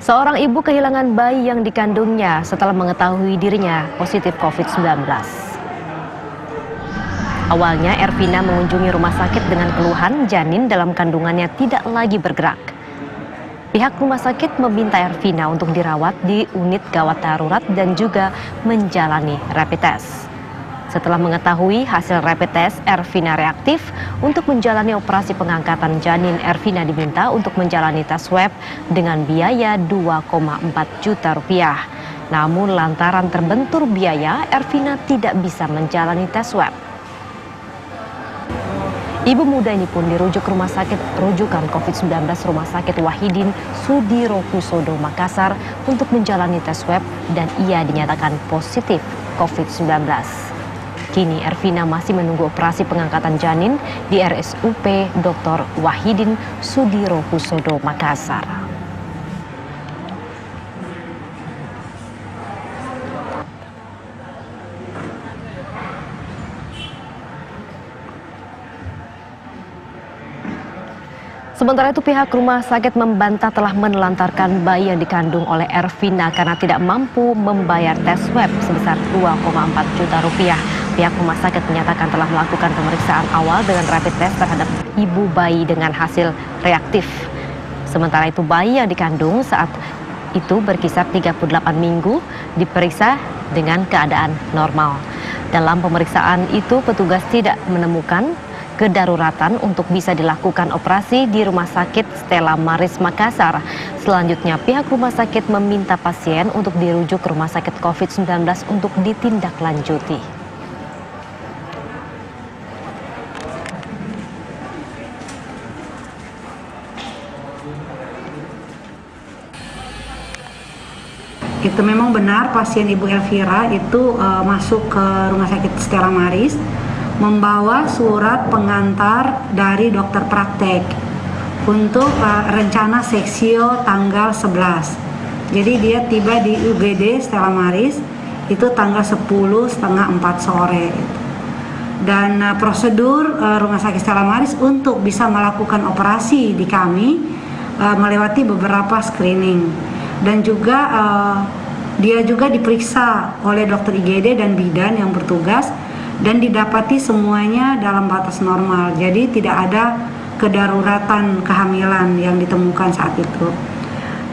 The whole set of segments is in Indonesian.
Seorang ibu kehilangan bayi yang dikandungnya setelah mengetahui dirinya positif COVID-19. Awalnya Ervina mengunjungi rumah sakit dengan keluhan janin dalam kandungannya tidak lagi bergerak. Pihak rumah sakit meminta Ervina untuk dirawat di unit gawat darurat dan juga menjalani rapid test. Setelah mengetahui hasil rapid test Ervina reaktif, untuk menjalani operasi pengangkatan janin, Ervina diminta untuk menjalani tes swab dengan biaya 2,4 juta rupiah. Namun lantaran terbentur biaya, Ervina tidak bisa menjalani tes swab. Ibu muda ini pun dirujuk ke rumah sakit rujukan COVID-19 Rumah Sakit Wahidin Sudirohusodo Makassar untuk menjalani tes swab dan ia dinyatakan positif COVID-19. Kini Ervina masih menunggu operasi pengangkatan janin di RSUP Dr. Wahidin Sudirohusodo Makassar. Sementara itu pihak rumah sakit membantah telah menelantarkan bayi yang dikandung oleh Ervina karena tidak mampu membayar tes swab sebesar 2,4 juta rupiah. Pihak rumah sakit menyatakan telah melakukan pemeriksaan awal dengan rapid test terhadap ibu bayi dengan hasil reaktif. Sementara itu bayi yang dikandung saat itu berkisar 38 minggu diperiksa dengan keadaan normal. Dalam pemeriksaan itu petugas tidak menemukan kedaruratan untuk bisa dilakukan operasi di Rumah Sakit Stella Maris Makassar. Selanjutnya pihak rumah sakit meminta pasien untuk dirujuk ke Rumah Sakit COVID-19 untuk ditindaklanjuti. Itu memang benar pasien Ibu Elvira itu masuk ke Rumah Sakit Stella Maris membawa surat pengantar dari dokter praktek untuk rencana seksio tanggal 11. Jadi dia tiba di UGD Stella Maris itu tanggal 10:30 sore. Dan prosedur Rumah Sakit Stella Maris untuk bisa melakukan operasi di kami melewati beberapa screening. Dan juga dia juga diperiksa oleh dokter IGD dan bidan yang bertugas dan didapati semuanya dalam batas normal. Jadi tidak ada kedaruratan kehamilan yang ditemukan saat itu.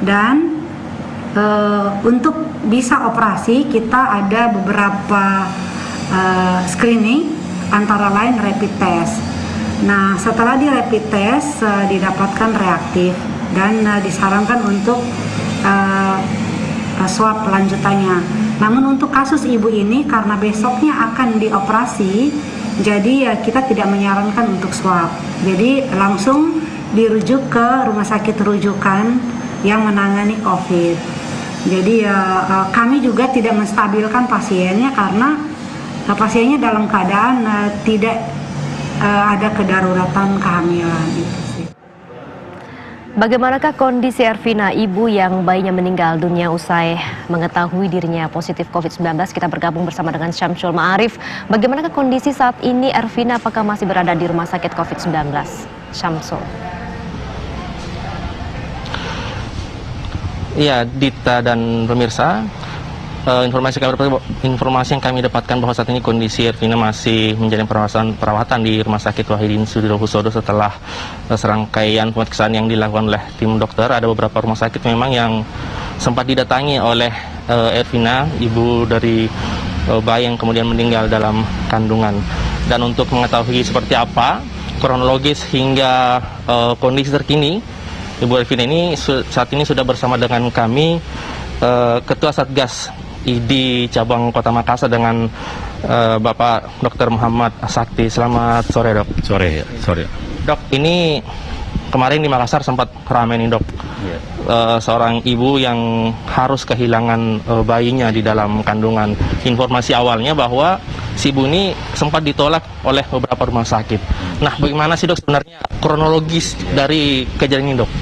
Dan untuk bisa operasi kita ada beberapa screening, antara lain rapid test. Nah setelah di rapid test didapatkan reaktif dan disarankan untuk swab lanjutannya. Namun untuk kasus ibu ini karena besoknya akan dioperasi, jadi ya kita tidak menyarankan untuk swab. Jadi langsung dirujuk ke rumah sakit rujukan yang menangani COVID. Jadi kami juga tidak menstabilkan pasiennya karena pasiennya dalam keadaan tidak ada kedaruratan kehamilan. Bagaimanakah kondisi Ervina, ibu yang bayinya meninggal dunia usai mengetahui dirinya positif COVID-19? Kita bergabung bersama dengan Syamsul Ma'arif. Bagaimanakah kondisi saat ini Ervina, apakah masih berada di rumah sakit COVID-19? Syamsul. Iya, Dita dan pemirsa, informasi yang kami dapatkan bahwa saat ini kondisi Ervina masih menjalani perawatan di Rumah Sakit Wahidin Sudirohusodo setelah serangkaian pemeriksaan yang dilakukan oleh tim dokter. Ada beberapa rumah sakit memang yang sempat didatangi oleh Ervina, ibu dari bayi yang kemudian meninggal dalam kandungan. Dan untuk mengetahui seperti apa kronologis hingga kondisi terkini, Ibu Ervina ini saat ini sudah bersama dengan kami, Ketua Satgas ID Cabang Kota Makassar dengan Bapak Dr. Muhammad Sakti. Selamat sore, Dok. Sore. Dok, ini kemarin di Makassar sempat ramai nih, Dok. Iya. Seorang ibu yang harus kehilangan bayinya di dalam kandungan. Informasi awalnya bahwa si ibu ini sempat ditolak oleh beberapa rumah sakit. Nah, bagaimana sih, Dok, sebenarnya kronologis dari kejadian ini, Dok?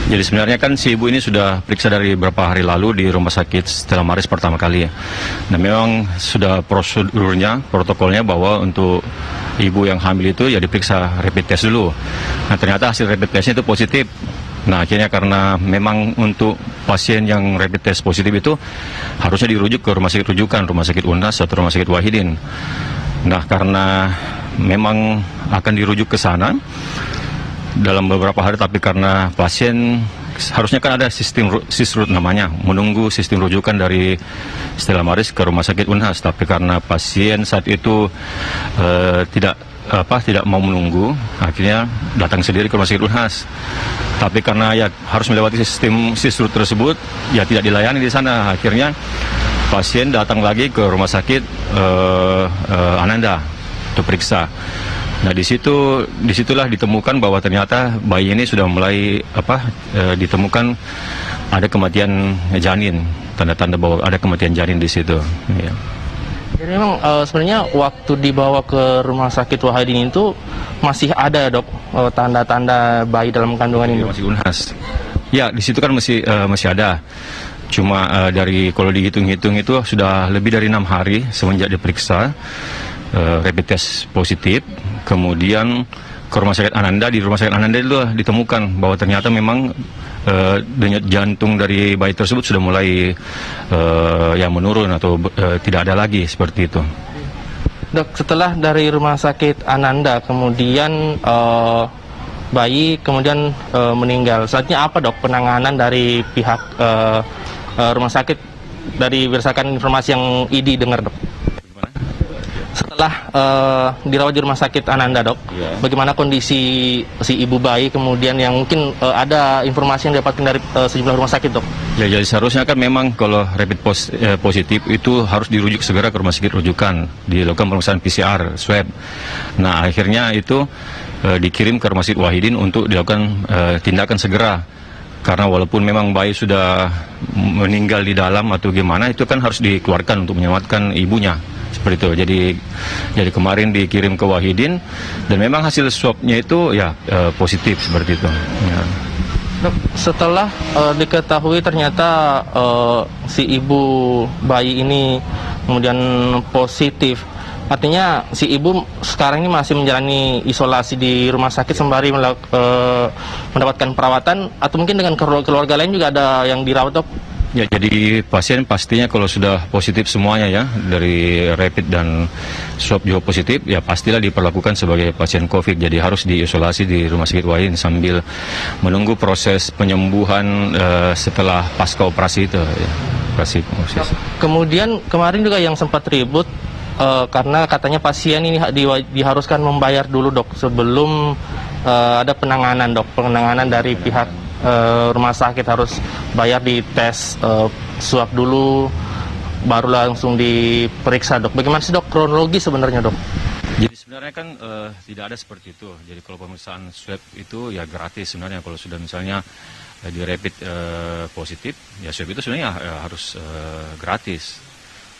Jadi sebenarnya kan si ibu ini sudah periksa dari beberapa hari lalu di Rumah Sakit Stella Maris pertama kali ya. Nah memang sudah prosedurnya, protokolnya bahwa untuk ibu yang hamil itu ya diperiksa rapid test dulu. Nah ternyata hasil rapid testnya itu positif. Nah akhirnya karena memang untuk pasien yang rapid test positif itu harusnya dirujuk ke rumah sakit rujukan, rumah sakit UNHAS atau rumah sakit Wahidin. Nah, karena memang akan dirujuk ke sana dalam beberapa hari, tapi karena pasien harusnya kan ada sistem sisrut namanya, menunggu sistem rujukan dari Stella Maris ke rumah sakit UNHAS, tapi karena pasien saat itu tidak mau menunggu, akhirnya datang sendiri ke rumah sakit UNHAS. Tapi karena ya harus melewati sistem sisrut tersebut, ya tidak dilayani di sana. Akhirnya pasien datang lagi ke rumah sakit Ananda untuk periksa. Nah, disitulah ditemukan bahwa ternyata bayi ini sudah mulai ditemukan ada kematian janin, tanda-tanda bahwa ada kematian janin di situ. Ya. Jadi memang sebenarnya waktu dibawa ke rumah sakit Wahidin itu masih ada, Dok, tanda-tanda bayi dalam kandungan ini. Masih UNHAS. Ya, di situ kan masih ada. Cuma kalau dihitung-hitung itu sudah lebih dari 6 hari semenjak diperiksa rapid test positif. Kemudian ke rumah sakit Ananda, di rumah sakit Ananda itu ditemukan bahwa ternyata memang denyut jantung dari bayi tersebut sudah mulai menurun atau tidak ada lagi seperti itu. Dok, setelah dari rumah sakit Ananda kemudian bayi kemudian meninggal, selanjutnya apa, Dok, penanganan dari pihak rumah sakit dari berdasarkan informasi yang ID dengar, Dok? Setelah dirawat di rumah sakit Ananda, Dok, bagaimana kondisi si ibu bayi kemudian yang mungkin ada informasi yang didapatkan dari sejumlah rumah sakit, Dok? Ya, jadi seharusnya kan memang kalau rapid positif itu harus dirujuk segera ke rumah sakit rujukan, dilakukan pemeriksaan PCR, swab. Nah, akhirnya itu dikirim ke rumah sakit Wahidin untuk dilakukan tindakan segera. Karena walaupun memang bayi sudah meninggal di dalam atau gimana, itu kan harus dikeluarkan untuk menyelamatkan ibunya. Seperti itu. Jadi kemarin dikirim ke Wahidin dan memang hasil swabnya itu positif seperti itu. Ya. Dok, setelah diketahui ternyata si ibu bayi ini kemudian positif, artinya si ibu sekarang ini masih menjalani isolasi di rumah sakit sembari mendapatkan perawatan, atau mungkin dengan keluarga lain juga ada yang dirawat, Dok? Ya, jadi pasien pastinya kalau sudah positif semuanya ya, dari rapid dan swab juga positif, ya pastilah diperlakukan sebagai pasien COVID. Jadi harus diisolasi di rumah sakit Wahidin sambil menunggu proses penyembuhan setelah pasca operasi itu. Ya, operasi. Kemudian kemarin juga yang sempat ribut karena katanya pasien ini diharuskan membayar dulu, Dok, sebelum ada penanganan, Dok, penanganan dari pihak rumah sakit harus bayar di tes swab dulu, baru langsung diperiksa, Dok. Bagaimana sih, Dok, kronologi sebenarnya, Dok? Jadi sebenarnya kan tidak ada seperti itu. Jadi kalau pemeriksaan swab itu ya gratis sebenarnya. Kalau sudah misalnya di rapid positif, ya swab itu sebenarnya harus gratis.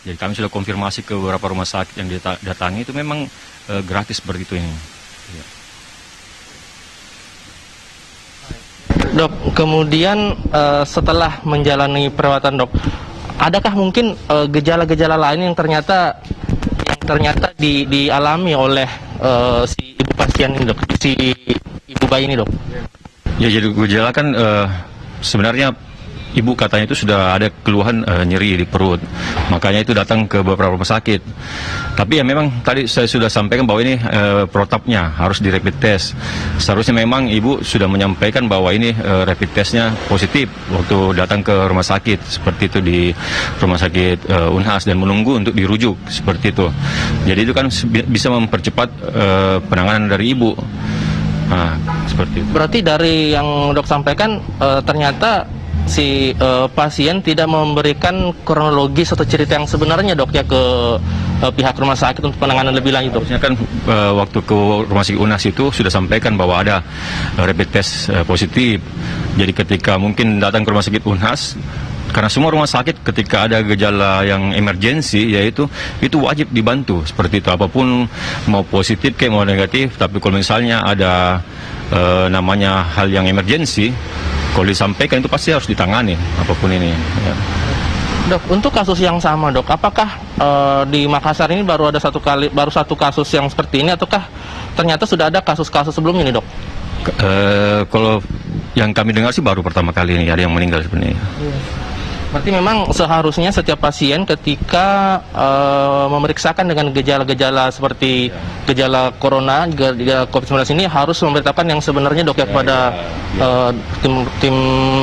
Jadi kami sudah konfirmasi ke beberapa rumah sakit yang didatangi itu memang gratis seperti itu ini. Ya. Dok, kemudian setelah menjalani perawatan, Dok, adakah mungkin gejala-gejala lain yang ternyata dialami oleh si ibu pasien ini, Dok, si ibu bayi ini, Dok? Ya, jadi gejala kan sebenarnya ibu katanya itu sudah ada keluhan nyeri di perut, makanya itu datang ke beberapa rumah sakit. Tapi ya memang tadi saya sudah sampaikan bahwa ini protapnya harus di rapid test. Seharusnya memang ibu sudah menyampaikan bahwa ini rapid testnya positif waktu datang ke rumah sakit, seperti itu di rumah sakit UNHAS, dan menunggu untuk dirujuk seperti itu. Jadi itu kan bisa mempercepat penanganan dari ibu. Nah, seperti itu. Berarti dari yang Dok sampaikan ternyata si pasien tidak memberikan kronologis atau cerita yang sebenarnya, Dok, ya, ke pihak rumah sakit untuk penanganan lebih lanjut, Dok. Harusnya kan waktu ke rumah sakit UNHAS itu sudah sampaikan bahwa ada rapid test positif. Jadi ketika mungkin datang ke rumah sakit UNHAS, karena semua rumah sakit ketika ada gejala yang emergensi, yaitu itu wajib dibantu seperti itu, apapun mau positif kayak mau negatif. Tapi kalau misalnya ada namanya hal yang emergensi, kalau disampaikan itu pasti harus ditangani apapun ini. Ya. Dok, untuk kasus yang sama, Dok, apakah di Makassar ini baru satu kasus yang seperti ini, ataukah ternyata sudah ada kasus-kasus sebelumnya nih, Dok? Kalau yang kami dengar sih baru pertama kali ini ada yang meninggal sebenarnya. Berarti memang seharusnya setiap pasien ketika memeriksakan dengan gejala-gejala seperti gejala corona, gejala COVID-19 ini harus memberitahukan yang sebenarnya dok ya kepada tim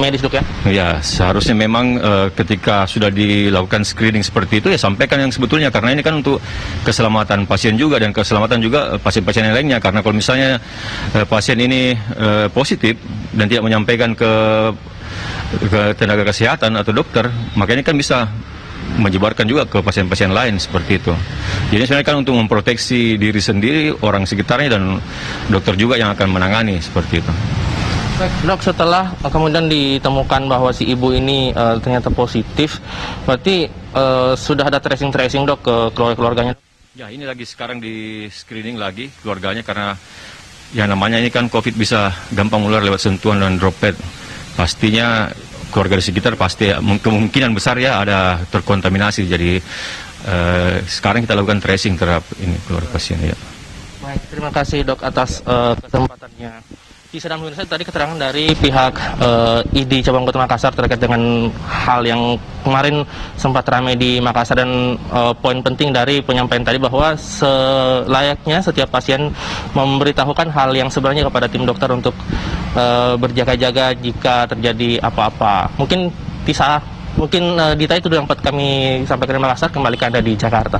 medis dok ya? Ya, seharusnya memang ketika sudah dilakukan screening seperti itu ya sampaikan yang sebetulnya, karena ini kan untuk keselamatan pasien juga dan keselamatan juga pasien-pasien yang lainnya, karena kalau misalnya pasien ini positif dan tidak menyampaikan ke tenaga kesehatan atau dokter, makanya kan bisa menyebarkan juga ke pasien-pasien lain seperti itu. Jadi sebenarnya kan untuk memproteksi diri sendiri, orang sekitarnya dan dokter juga yang akan menangani seperti itu. Baik, dok, setelah kemudian ditemukan bahwa si ibu ini ternyata positif, berarti sudah ada tracing dok ke keluarganya? Ya, ini lagi sekarang di screening lagi keluarganya, karena ya namanya ini kan COVID bisa gampang menular lewat sentuhan dan droplet. Pastinya keluarga di sekitar pasti kemungkinan besar ya ada terkontaminasi. Jadi sekarang kita lakukan tracing terhadap ini keluarga pasien ya. Baik, terima kasih dok atas kesempatannya. Bisa dan pemirsa, tadi keterangan dari pihak ID Cabang Kota Makassar terkait dengan hal yang kemarin sempat ramai di Makassar, dan poin penting dari penyampaian tadi bahwa selayaknya setiap pasien memberitahukan hal yang sebenarnya kepada tim dokter untuk berjaga-jaga jika terjadi apa-apa. Mungkin Dita itu yang dapat kami sampaikan di Makassar, kembali ke Anda di Jakarta.